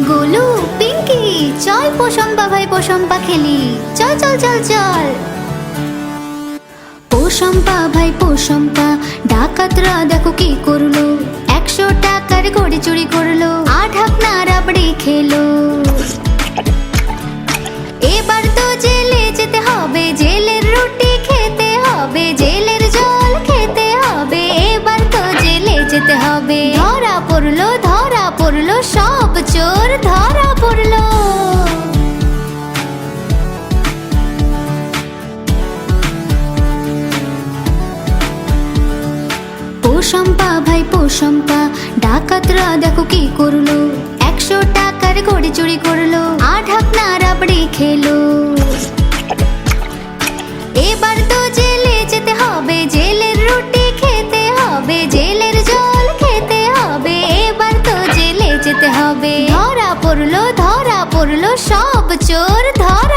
গোলু, পিঙ্কি, চল পোষম্পা ভাই পোষম্পা খেলি। চল চল চল চল। পোষম্পা ভাই পোষম্পা, ডাকাতরা দেখো কি করলো। 100 টাকার ঘড়ি চুরি করলো, আর ঢাকনা রাবড়ি খেলো। এবার তো জেলে যেতে হবে, জেলের রুটি খেতে হবে, জেলের জল খেতে হবে। এবার তো জেলে যেতে হবে। ধরা পড়লো সব চোর ধরা পড়লো। পোষম্পা ভাই পোষম্পা, ডাকাতরা দেখো কি করলো। 100 টাকার ঘড়ি চুরি করলো, আর ঢাকনা রাবড়ি খেলো। এবার তো জেলে যেতে হবে, জেলের রুটি খেতে হবে, জেলের জল খেতে হবে। এবার তো জেলে যেতে হবে। ধরা পড়লো সব চোর ধরা